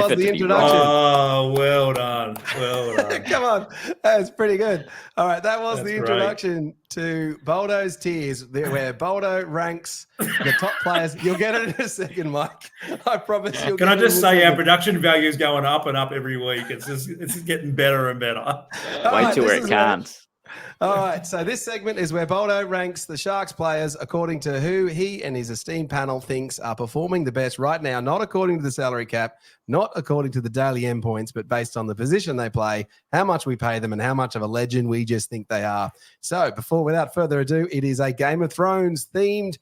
was the introduction. Oh, well done. Well done. Come on. That's pretty good. All right. That was That's the introduction to Boldo's Tiers, where Boldo ranks the top players. You'll get it in a second, Mike. I promise you'll Can get I it just in a say our second. production value is going up and up every week. It's getting better and better. Wait till it can't. All right, so this segment is where Boldo ranks the Sharks players according to who he and his esteemed panel thinks are performing the best right now, not according to the salary cap, not according to the daily endpoints, but based on the position they play, how much we pay them, and how much of a legend we just think they are. So without further ado, it is a Game of Thrones themed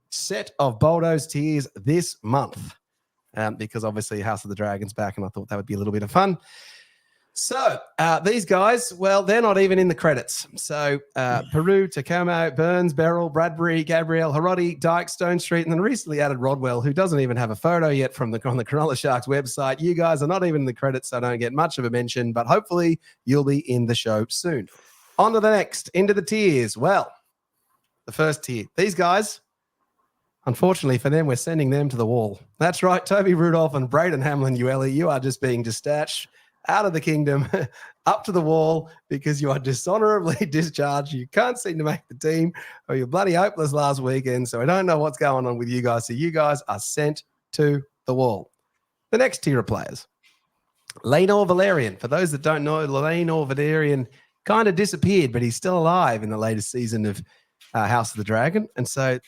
set of Boldo's Tiers this month, because obviously House of the Dragon's back, and I thought that would be a little bit of fun. So these guys, well, they're not even in the credits. So Peru, Tacoma, Burns, Beryl, Bradbury, Gabrielle, Harrotti, Dyke, Stone Street, and then recently added Rodwell, who doesn't even have a photo yet on the Cronulla Sharks website. You guys are not even in the credits, so don't get much of a mention, but hopefully you'll be in the show soon. On to the next, into the tiers. Well, the first tier. These guys, unfortunately for them, we're sending them to the wall. That's right, Toby Rudolph and Braden Hamlin-Ueli, you are just being dispatched out of the kingdom, up to the wall, because you are dishonorably discharged. You can't seem to make the team, or you're bloody hopeless last weekend. So I don't know what's going on with you guys. So you guys are sent to the wall. The next tier of players, Lor Valyrian. For those that don't know, Lor Valyrian kind of disappeared, but he's still alive in the latest season of House of the Dragon. And so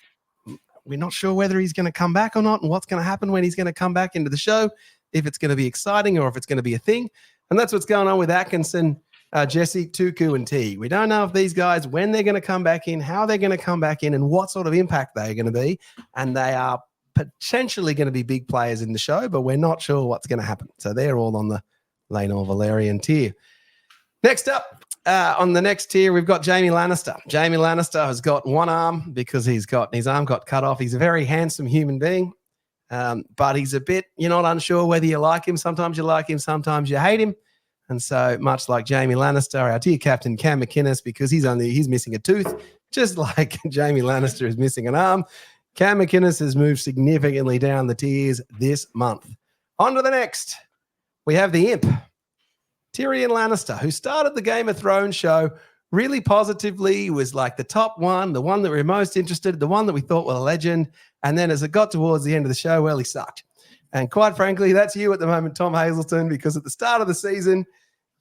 we're not sure whether he's going to come back or not, and what's going to happen when he's going to come back into the show, if it's going to be exciting or if it's going to be a thing. And that's what's going on with Atkinson, Jesse, Tuku, and T. We don't know if these guys, when they're going to come back in, how they're going to come back in, and what sort of impact they're going to be. And they are potentially going to be big players in the show, but we're not sure what's going to happen. So they're all on the Lor Valyrian tier. Next up, on the next tier, we've got Jaime Lannister. Jaime Lannister has got one arm because his arm got cut off. He's a very handsome human being. But he's a bit, you're not unsure whether you like him. Sometimes you like him, sometimes you hate him. And so much like Jaime Lannister, our dear captain Cam McInnes, because he's missing a tooth, just like Jaime Lannister is missing an arm, Cam McInnes has moved significantly down the tiers this month. On to the next. We have the Imp, Tyrion Lannister, who started the Game of Thrones show really positively, was like the top one, the one that we were most interested, the one that we thought was a legend. And then as it got towards the end of the show, well, he sucked. And quite frankly, that's you at the moment, Tom Hazelton, because at the start of the season,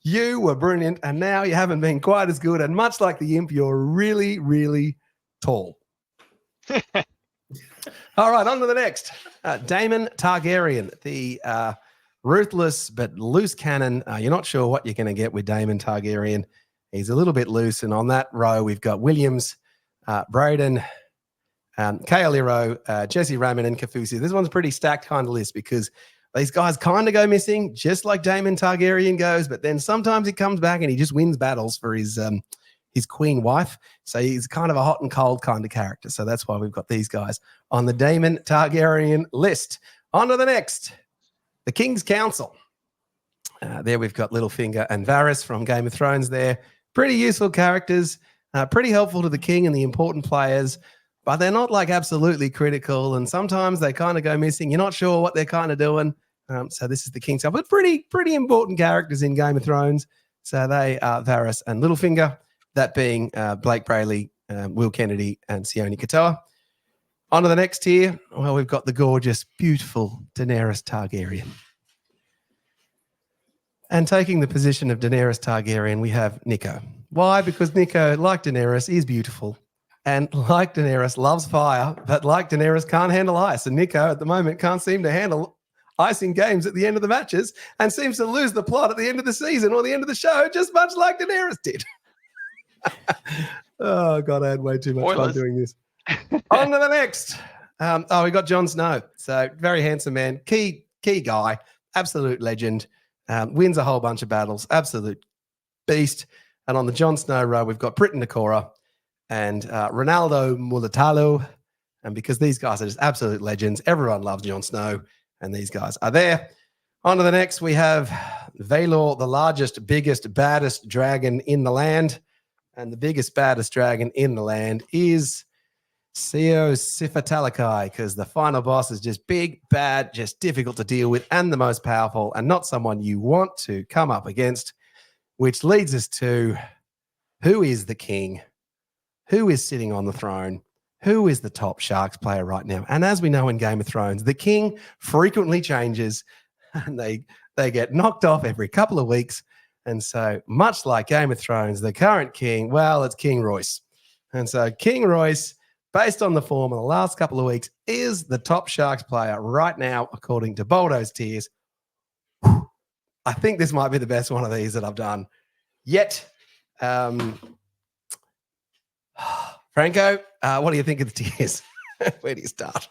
you were brilliant, and now you haven't been quite as good. And much like the Imp, you're really, really tall. All right, on to the next. Damon Targaryen, the ruthless but loose cannon. You're not sure what you're going to get with Damon Targaryen. He's a little bit loose. And on that row, we've got Williams, Braden, Kaoliro, Jesse Raymond, and Kafusi. This one's a pretty stacked kind of list because these guys kind of go missing, just like Daemon Targaryen goes, but then sometimes he comes back and he just wins battles for his queen wife. So he's kind of a hot and cold kind of character. So that's why we've got these guys on the Daemon Targaryen list. On to the next, the King's Council. There we've got Littlefinger and Varys from Game of Thrones there. Pretty useful characters, pretty helpful to the king and the important players, but they're not like absolutely critical, and sometimes they kind of go missing. You're not sure what they're kind of doing. So this is the King's Council, but pretty important characters in Game of Thrones. So they are Varys and Littlefinger, that being Blake Brayley, Will Kennedy, and Sione Katoa. On to the next tier. Well, we've got the gorgeous, beautiful Daenerys Targaryen. And taking the position of Daenerys Targaryen, we have Nico. Why? Because Nico, like Daenerys, is beautiful. And like Daenerys, loves fire, but like Daenerys, can't handle ice. And Nico, at the moment, can't seem to handle ice in games at the end of the matches and seems to lose the plot at the end of the season or the end of the show, just much like Daenerys did. Oh, God, I had way too much fun doing this. On to the next. We got Jon Snow. So very handsome man, key guy, absolute legend, wins a whole bunch of battles, absolute beast. And on the Jon Snow row, we've got Britton Nakora and Ronaldo Mulatalo. And because these guys are just absolute legends, everyone loves Jon Snow, and these guys are there. On to the next, we have Valor, the largest, biggest, baddest dragon in the land. And the biggest, baddest dragon in the land is Seo Sifatalakai, because the final boss is just big, bad, just difficult to deal with, and the most powerful, and not someone you want to come up against, which leads us to who is the king? Who is sitting on the throne? Who is the top Sharks player right now? And as we know in Game of Thrones, the king frequently changes and they get knocked off every couple of weeks. And so much like Game of Thrones, the current king, well, it's King Royce. And so King Royce, based on the form of the last couple of weeks, is the top Sharks player right now, according to Boldo's tiers. I think this might be the best one of these that I've done yet. Franco, what do you think of the tiers? Where do you start?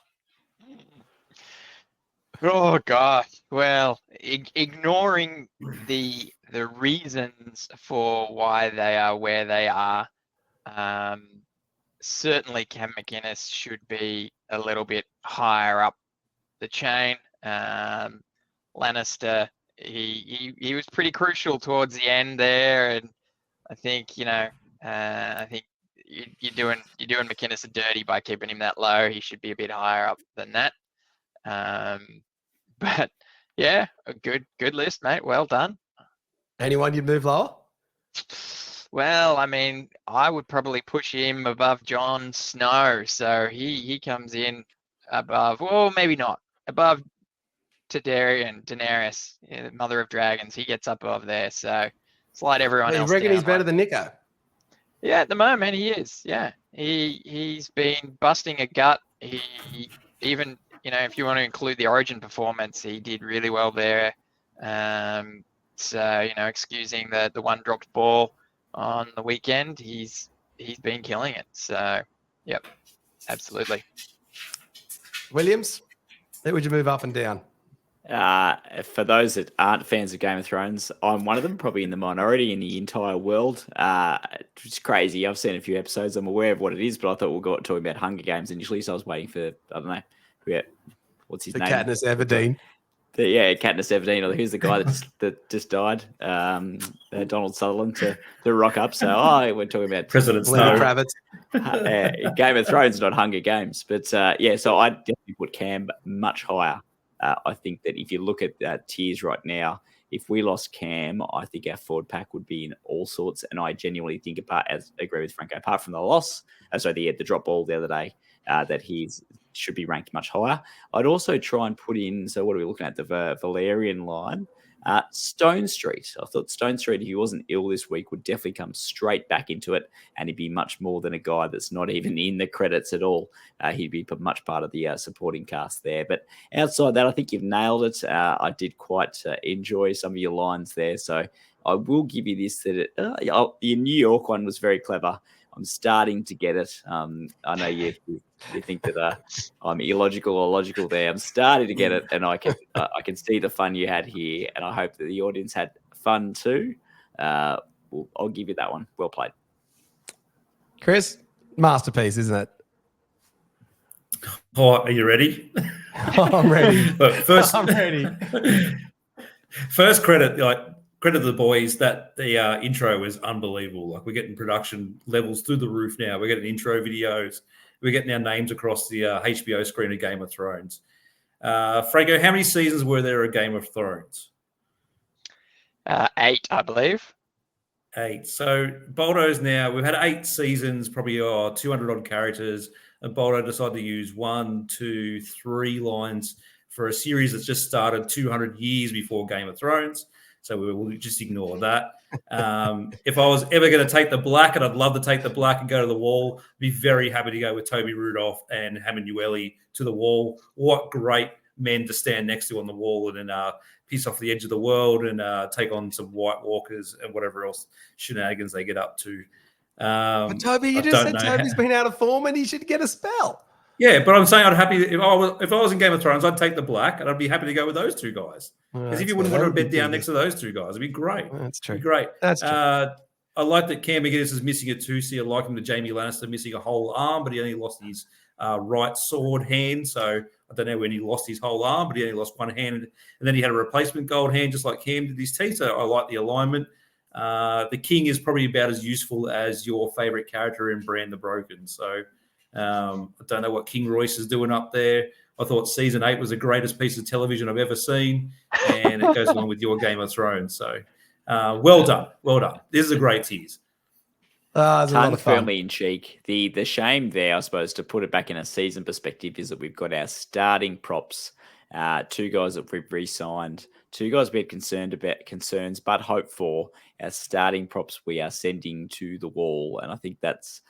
Oh gosh. Well, ignoring the reasons for why they are where they are, certainly Cam McInnes should be a little bit higher up the chain. Lannister, he was pretty crucial towards the end there, and I think I think you're doing McInnes a dirty by keeping him that low. He should be a bit higher up than that. But yeah, a good list, mate. Well done. Anyone you'd move lower? Well, I mean, I would probably push him above Jon Snow. So he comes in above, well, maybe not, above Daenerys, the Mother of Dragons. He gets up above there. So slide everyone else. You reckon down he's better than Nico? Yeah, at the moment he is. Yeah, he's been busting a gut. He even, if you want to include the Origin performance, he did really well there. So excusing the one dropped ball on the weekend, he's been killing it. So, yep, absolutely. Williams, who would you move up and down? For those that aren't fans of Game of Thrones, I'm one of them, probably in the minority in the entire world. It's crazy. I've seen a few episodes. I'm aware of what it is, but I thought we'll go talking about Hunger Games initially, so I was waiting for, I don't know, what's his name? Katniss Everdeen. Katniss Everdeen, or who's the guy that just died? Donald Sutherland to rock up. So we're talking about President Snow. Kravitz. Game of Thrones, not Hunger Games. But so I definitely put Cam much higher. I think that if you look at tiers right now, if we lost Cam, I think our forward pack would be in all sorts. And I genuinely think, agree with Franco, apart from the loss, the drop ball the other day, that he should be ranked much higher. I'd also try and put in, so what are we looking at? The Valyrian line. Stone Street. I thought Stone Street, if he wasn't ill this week, would definitely come straight back into it, and he'd be much more than a guy that's not even in the credits at all. He'd be much part of the supporting cast there. But outside that, I think you've nailed it. I did quite enjoy some of your lines there. So I will give you this, that the New York one was very clever. I'm starting to get it. I know you think that I'm illogical or logical there. I'm starting to get it, and I can see the fun you had here, and I hope that the audience had fun too. I'll give you that one. Well played. Chris, masterpiece, isn't it? Oh, are you ready? I'm ready. Look, first, I'm ready. First credit to the boys that the intro was unbelievable. Like, we're getting production levels through the roof now. We're getting intro videos. We're getting our names across the HBO screen of Game of Thrones. Franco, how many seasons were there of Game of Thrones? 8, I believe. 8. So Boldo's now, we've had 8 seasons, probably 200 odd characters, and Boldo decided to use 1, 2, 3 lines for a series that's just started 200 years before Game of Thrones. So we'll just ignore that. If I was ever going to take the black, and I'd love to take the black and go to the wall, be very happy to go with Toby Rudolph and Hamanueli to the wall. What great men to stand next to on the wall and then piss off the edge of the world and take on some White Walkers and whatever else shenanigans they get up to. But Toby, you just said Toby's been out of form and he should get a spell. Yeah, but I'm saying I'd happy if I was in Game of Thrones, I'd take the black, and I'd be happy to go with those two guys. Because if you wouldn't want to bed down next to those two guys, it'd be great. That's true. It'd be great. That's true. I like that Cam McInnes is missing a 2C. I like him to Jaime Lannister missing a whole arm, but he only lost his right sword hand. So I don't know when he lost his whole arm, but he only lost one hand, and then he had a replacement gold hand, just like Cam did his teeth. So I like the alignment. The King is probably about as useful as your favorite character in Bran the Broken. So I don't know what King Royce is doing up there. I thought season 8 was the greatest piece of television I've ever seen, and it goes along with your Game of Thrones. So, well done. This is a great tiers. It's a lot Tongue of fun. firmly in cheek. The shame there, I suppose, to put it back in a season perspective, is that we've got our starting props, 2 guys that we've re-signed, 2 guys we had concerns, but hope for. Our starting props we are sending to the wall, and I think that's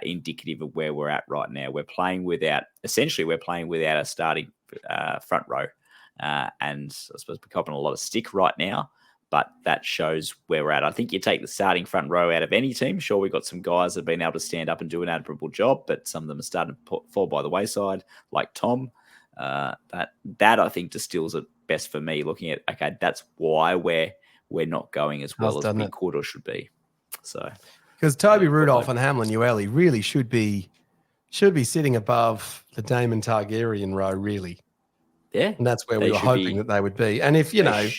indicative of where we're at right now. We're playing without a starting front row, and I suppose we're copping a lot of stick right now. But that shows where we're at. I think you take the starting front row out of any team. Sure, we've got some guys that have been able to stand up and do an admirable job, but some of them are starting to fall by the wayside, like Tom. That I think distills it best for me, looking at, okay, that's why we're not going as well as we could or should be. So, because Toby Rudolph and Hamlin Ueli really should be sitting above the Damon Targaryen row, really. Yeah. And that's where we were hoping that they would be. And if, if I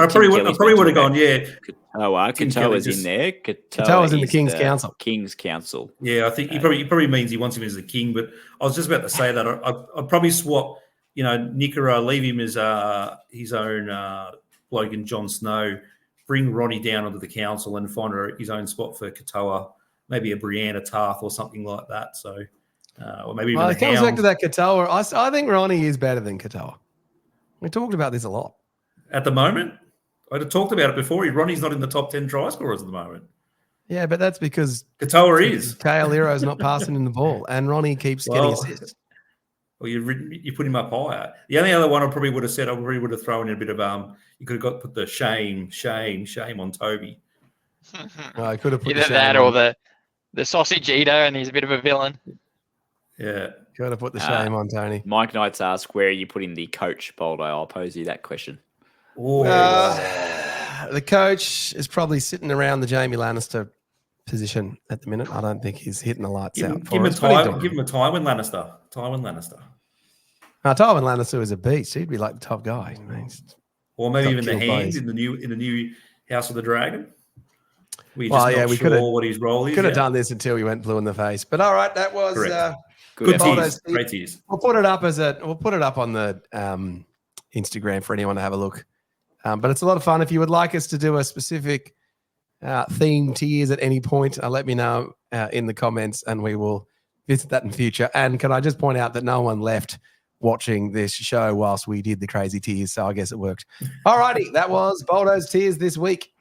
probably would have gone. Katoa's in there. Katoa's in the King's Council. King's Council. Yeah, I think he probably means he wants him as the king. But I was just about to say that I'd probably swap. Nicara, leave him as his own bloke in Jon Snow. Bring Ronnie down onto the council and find his own spot for Katoa, maybe a Brianna Tarth or something like that. So. Or maybe even it comes back to that Katoa. I think Ronnie is better than Katoa. We talked about this a lot. At the moment? I'd have talked about it before. Ronnie's not in the top 10 try scorers at the moment. Yeah, but that's because Katoa is. Kale Lero's not passing in the ball, and Ronnie keeps getting assists. Well, you put him up higher. The only other one I probably would have said, I probably would have thrown in a bit of you could have put the shame on Toby. I could have put either that or the sausage eater, and he's a bit of a villain. Yeah. Got to put the shame on Tony. Mike Knights asks, where are you putting the coach, Boldo? I'll pose you that question. The coach is probably sitting around the Jamie Lannister position at the minute. I don't think he's hitting the lights out. Give him a Tywin Lannister. Tywin Lannister is a beast. He'd be like the top guy. Or maybe even the Hand in the new House of the Dragon. We could have what his role is. Could have done this until we went blue in the face. But all right, that was good tiers. Great tiers. We'll put it up on the Instagram for anyone to have a look. But it's a lot of fun. If you would like us to do a specific theme tiers at any point, let me know in the comments, and we will visit that in future. And can I just point out that no one left watching this show whilst we did the crazy tiers, so I guess it worked. All righty, that was Boldo's tiers this week.